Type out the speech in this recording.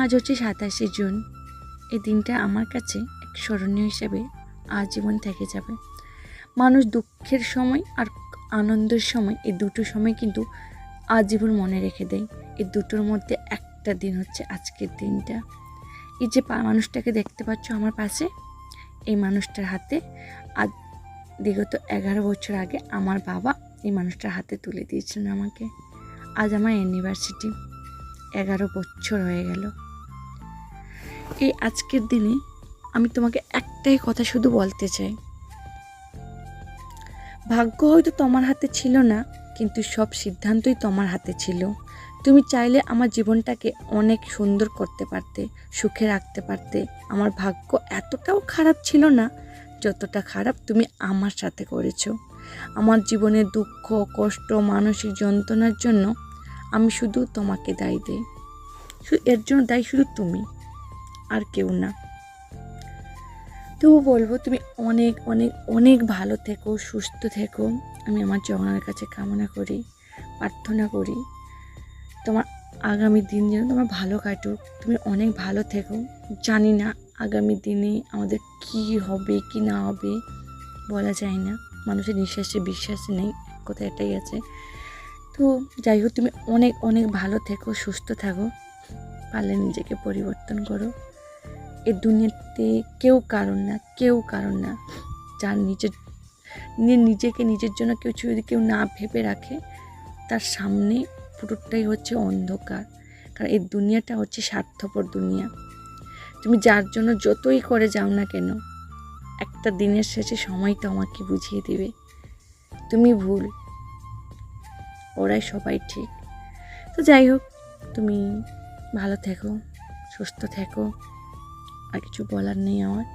আজ হচ্ছে 27শে জুন। এই দিনটা আমার কাছে এক স্মরণীয় হিসেবে আজীবন থেকে যাবে। মানুষ দুঃখের সময় আর আনন্দের সময়, এই দুটো সময় কিন্তু আজীবন মনে রেখে দেয়। এই দুটোর মধ্যে একটা দিন হচ্ছে আজকের দিনটা। এই যে মানুষটাকে দেখতে পাচ্ছ আমার পাশে, এই মানুষটার হাতে আজ বিগত 11 বছর আগে আমার বাবা এই মানুষটার হাতে তুলে দিয়েছেন আমাকে। আজ আমার অ্যানিভার্সিটি, 11 বছর হয়ে গেল। এই আজকের দিনে আমি তোমাকে একটাই কথা শুধু বলতে চাই, ভাগ্য হয়তো তোমার হাতে ছিল না, কিন্তু সব সিদ্ধান্তই তোমার হাতে ছিল। তুমি চাইলে আমার জীবনটাকে অনেক সুন্দর করতে পারতে, সুখে রাখতে পারতে। আমার ভাগ্য এতটাও খারাপ ছিল না যতটা খারাপ তুমি আমার সাথে করেছো। আমার জীবনের দুঃখ, কষ্ট, মানসিক যন্ত্রণার জন্য আমি শুধু তোমাকে দায়ী দিই। এর জন্য দায়ী শুধু তুমি, আর কেউ না। তবু বলবো, তুমি অনেক অনেক অনেক ভালো থেকো, সুস্থ থেকো। আমি আমার জগন্নাথের কাছে কামনা করি, প্রার্থনা করি তোমার আগামী দিন যেন তোমার ভালো কাটুক। তুমি অনেক ভালো থেকো। জানি না আগামী দিনে আমাদের কি হবে কি না হবে, বলা যায় না। মানুষের নিঃশ্বাসে বিশ্বাস নেই, কথা এটাই আছে। তো যাই হোক, তুমি অনেক অনেক ভালো থেকো, সুস্থ থাকো। পারলে নিজেকে পরিবর্তন করো। এই দুনিয়াতে কেউ কারণ না, কেউ কারণ না। যার নিজেকে নিজের জন্য যদি কেউ না ভেবে রাখে, তার সামনে পুরোটাই হচ্ছে অন্ধকার। কারণ এই দুনিয়াটা হচ্ছে স্বার্থপর দুনিয়া। তুমি যার জন্য যতই করে যাও না কেন, একটা দিনের শেষে সময় তো আমাকে বুঝিয়ে দেবে তুমি ভুল, ওরাই সবাই ঠিক। তো যাই হোক, তুমি ভালো থেকো, সুস্থ থেকো। আর কিছু বলার নেই আমার।